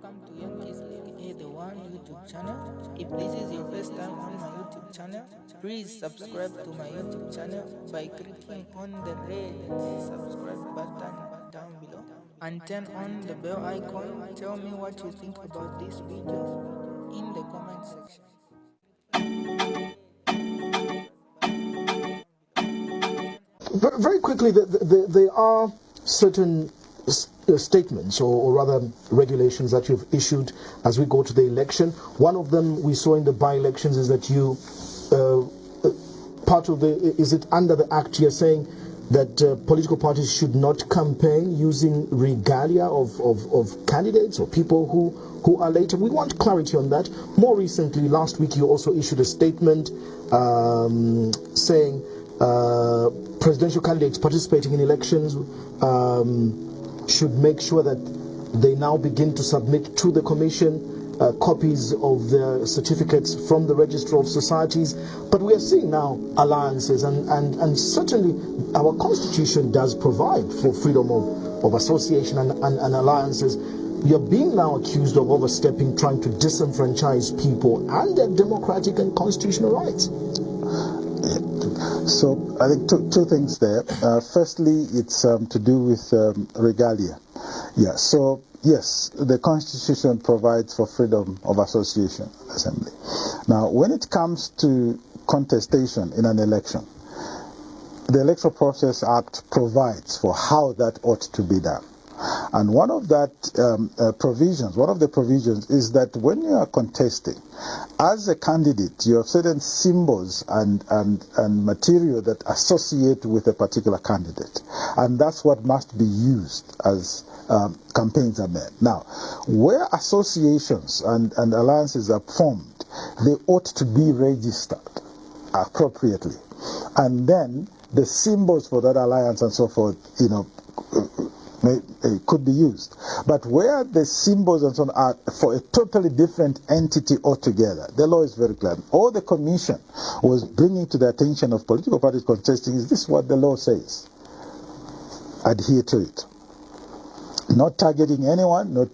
welcome to Young Kizzy, the one YouTube channel. If this is your first time on my YouTube channel, please subscribe to my YouTube channel by clicking on the red subscribe button down below and turn on the bell icon. Tell me what you think about this video in the comment section. Very quickly, there are certain statements or rather regulations that you've issued as we go to the election. One of them we saw in the by-elections is that you, part of is it under the act you're saying that political parties should not campaign using regalia of candidates or people who are later. We want clarity on that. More recently, last week, you also issued a statement saying presidential candidates participating in elections should make sure that they now begin to submit to the commission copies of their certificates from the Register of Societies. But we are seeing now alliances, and certainly our constitution does provide for freedom of association and alliances. You're being now accused of overstepping, trying to disenfranchise people and their democratic and constitutional rights. So I think two things there. Firstly, it's to do with regalia. Yeah. So yes, the Constitution provides for freedom of association, assembly. Now, when it comes to contestation in an election, the Electoral Process Act provides for how that ought to be done. And one of the provisions is that when you are contesting, as a candidate, you have certain symbols and material that associate with a particular candidate. And that's what must be used as campaigns are made. Now, where associations and alliances are formed, they ought to be registered appropriately. And then the symbols for that alliance and so forth, could be used. But where the symbols and so on are for a totally different entity altogether, the law is very clear. All the commission was bringing to the attention of political parties contesting is this what the law says. Adhere to it. Not targeting anyone, not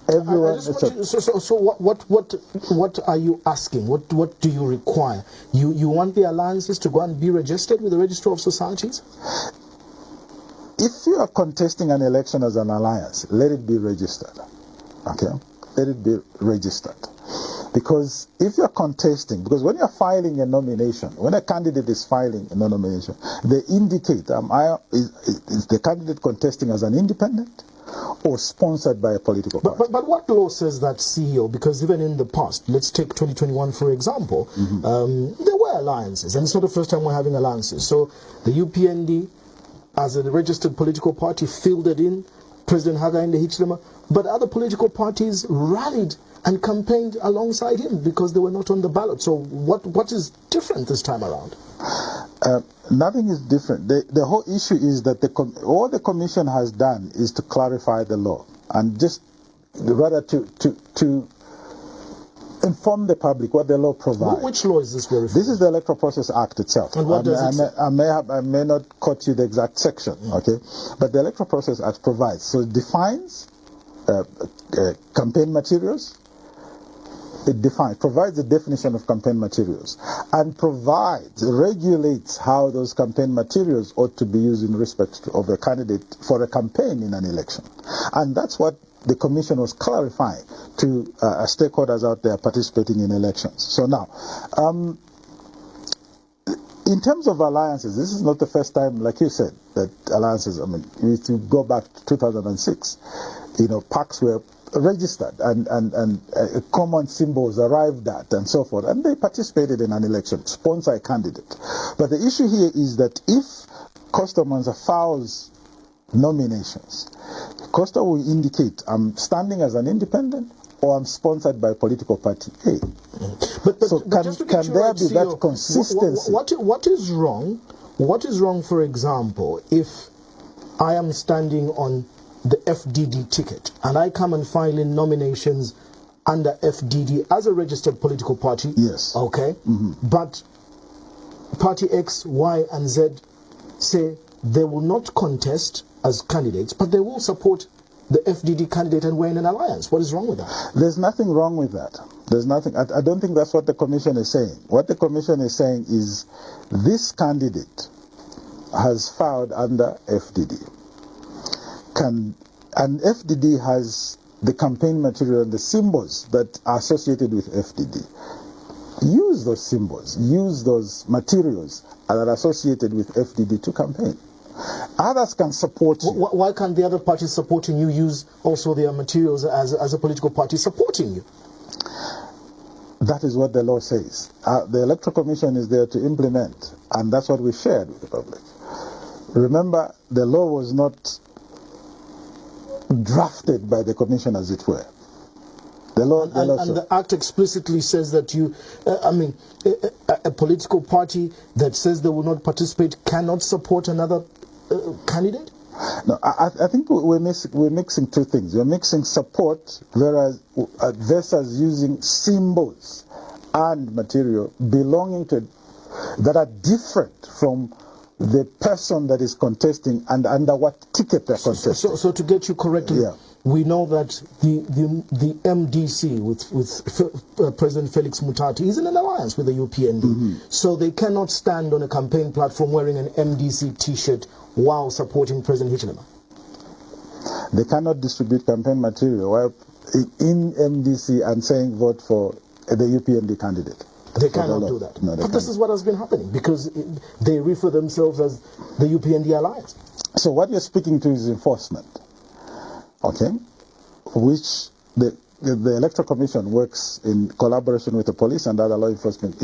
everyone. So what are you asking? What do you require? You want the alliances to go and be registered with the Register of Societies? If you are contesting an election as an alliance, let it be registered. Okay? Let it be registered. Because if you're contesting, because when you're filing a nomination, when a candidate is filing a nomination, they indicate, is the candidate contesting as an independent or sponsored by a political party? But what law says that, CEO? Because even in the past, let's take 2021 for example, there were alliances, and it's not the first time we're having alliances. So the UPND, as a registered political party, fielded in President Hakainde Hichilema, but other political parties rallied and campaigned alongside him because they were not on the ballot. So what is different this time around? Nothing is different. The whole issue is that all the commission has done is to clarify the law and just rather to inform the public what the law provides. Which law is this referring to? This is the Electoral Process Act itself. And what does it say? I may not quote you the exact section, okay? But the Electoral Process Act provides. So it defines campaign materials. It provides the definition of campaign materials and regulates how those campaign materials ought to be used in respect of a candidate for a campaign in an election. And that's what the Commission was clarifying to stakeholders out there participating in elections. So now, in terms of alliances, this is not the first time, like you said, that alliances, if you go back to 2006, PACs were registered and common symbols arrived at and so forth, and they participated in an election, sponsor a candidate. But the issue here is that if customers files nominations, Costa will indicate I'm standing as an independent or I'm sponsored by political party A. But so can there be that consistency? What is wrong? What is wrong, for example, if I am standing on the FDD ticket and I come and file in nominations under FDD as a registered political party? Yes. Okay. But party X, Y, and Z say they will not contest as candidates, but they will support the FDD candidate and we're in an alliance. What is wrong with that? There's nothing wrong with that. There's nothing. I don't think that's what the commission is saying. What the commission is saying is this candidate has filed under FDD. And FDD has the campaign material and the symbols that are associated with FDD. Use those symbols, use those materials that are associated with FDD to campaign. Others can support you. Why can't the other parties supporting you use also their materials as a political party supporting you? That is what the law says. The Electoral Commission is there to implement, and that's what we shared with the public. Remember, the law was not drafted by the Commission, as it were. The Act explicitly says that a political party that says they will not participate cannot support another candidate? No, I think we're mixing two things. We're mixing support versus using symbols and material belonging to that are different from the person that is contesting and under what ticket they're contesting. So to get you correctly, yeah. We know that the MDC with President Felix Mutati is in an alliance with the UPND. Mm-hmm. So they cannot stand on a campaign platform wearing an MDC t-shirt while supporting President Hichilema. They cannot distribute campaign material while in MDC and saying vote for the UPND candidate. They cannot do that. No, but this is what has been happening because they refer themselves as the UPND alliance. So what you're speaking to is enforcement. Okay, which the Electoral Commission works in collaboration with the police and other law enforcement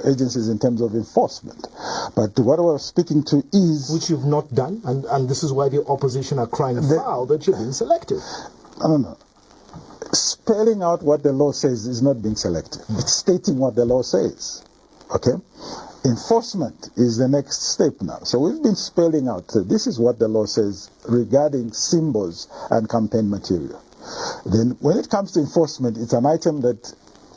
agencies in terms of enforcement. But what we're speaking to is... Which you've not done, and this is why the opposition are crying foul that you've been selective. No. Spelling out what the law says is not being selective. It's stating what the law says. Okay? Enforcement is the next step now. So we've been spelling out, this is what the law says regarding symbols and campaign material. Then when it comes to enforcement, it's an item that,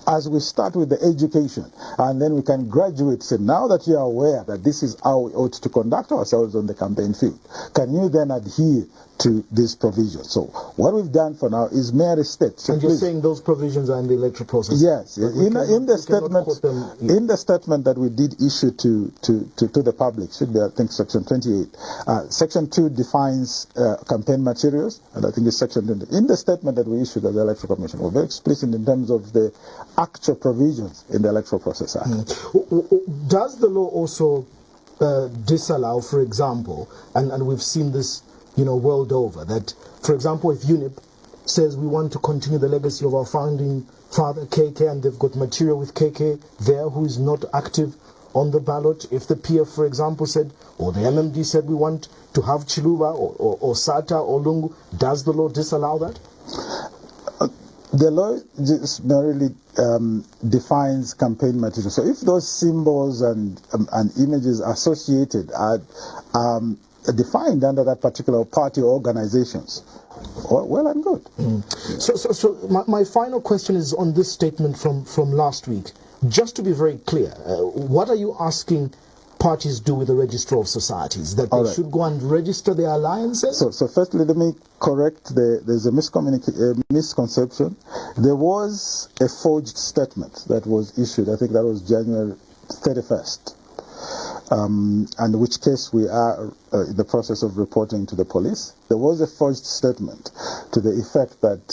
as we start with the education, and then we can graduate, say, now that you are aware that this is how we ought to conduct ourselves on the campaign field, can you then adhere to this provision? So what we've done for now is mere steps. So and you're saying those provisions are in the electoral process? Yes. In the statement that we did issue to the public, should be, I think, Section 28. Section 2 defines campaign materials, and I think it's Section 20. In the statement that we issued at the Electoral Commission, we're very explicit in terms of the actual provisions in the Electoral Process Act. Does the law also disallow, for example, and we've seen this world over, that, for example, if UNIP says we want to continue the legacy of our founding father, KK, and they've got material with KK there who is not active on the ballot, if the PF, for example, said, or the MMD said we want to have Chiluba or Sata or Lungu, does the law disallow that? The law just merely defines campaign material. So if those symbols and images associated are defined under that particular party or organizations, well and good. So my final question is on this statement from last week. Just to be very clear, what are you asking parties do with the Register of Societies? That they should go and register their alliances? So firstly, let me correct, there's a misconception. There was a forged statement that was issued, I think that was January 31st. And in which case we are in the process of reporting to the police. There was a forged statement to the effect that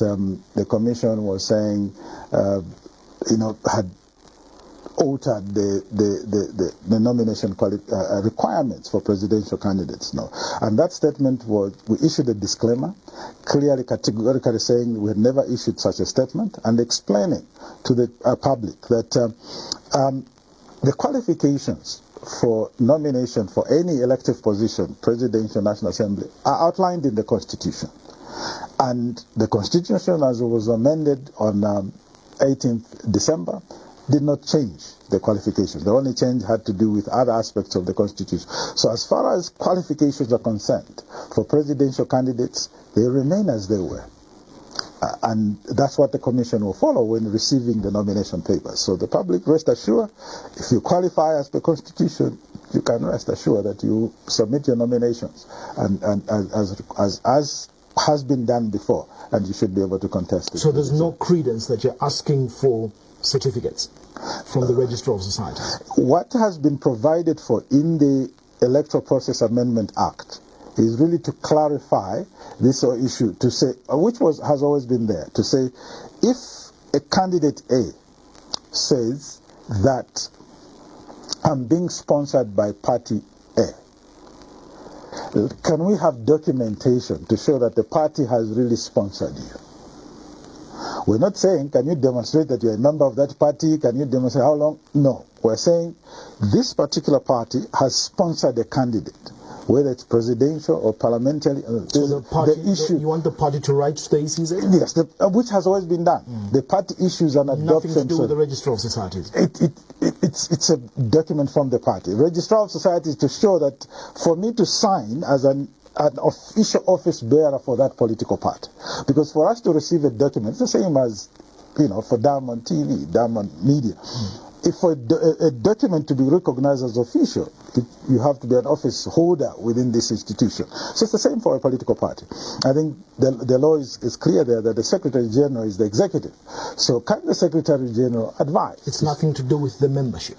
the Commission was saying, had altered the nomination requirements for presidential candidates. No, and that statement was, we issued a disclaimer, clearly, categorically saying we had never issued such a statement, and explaining to the public that the qualifications for nomination for any elective position, presidential, National Assembly, are outlined in the Constitution. And the Constitution, as it was amended on 18th December, did not change the qualifications. The only change had to do with other aspects of the Constitution. So as far as qualifications are concerned, for presidential candidates, they remain as they were. And that's what the Commission will follow when receiving the nomination papers. So the public, rest assured, if you qualify as per Constitution, you can rest assured that you submit your nominations and as has been done before, and you should be able to contest it. So there's no credence that you're asking for certificates from the Registrar of Societies? What has been provided for in the Electoral Process Amendment Act is really to clarify this issue, to say, which has always been there, to say, if a candidate A says that I'm being sponsored by party A, can we have documentation to show that the party has really sponsored you? We're not saying, can you demonstrate that you're a member of that party? Can you demonstrate how long? No. We're saying this particular party has sponsored a candidate, whether it's presidential or parliamentary. So the party, you want the party to write to the ECZ? Yes, which has always been done. The party issues an adoption. Nothing to do with the Registrar of Societies? It's a document from the party. Registrar of Societies to show that for me to sign as an official office bearer for that political party. Because for us to receive a document, it's the same as, for Diamond TV, Diamond Media. If for a document to be recognized as official, you have to be an office holder within this institution. So it's the same for a political party. I think the law is clear there that the Secretary General is the executive. So can the Secretary General advise? It's nothing to do with the membership.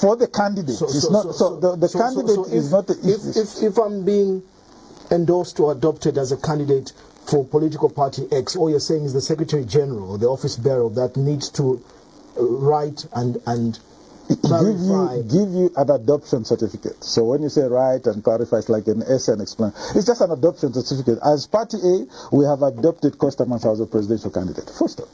For the candidate, the candidate is not the issue. If I'm being endorsed or adopted as a candidate for political party X, all you're saying is the Secretary General or the office bearer of that needs to write and clarify. Give you an adoption certificate. So when you say write and clarify, it's like an essay and explain. It's just an adoption certificate. As Party A, we have adopted Costa Mansa as a presidential candidate. Full stop.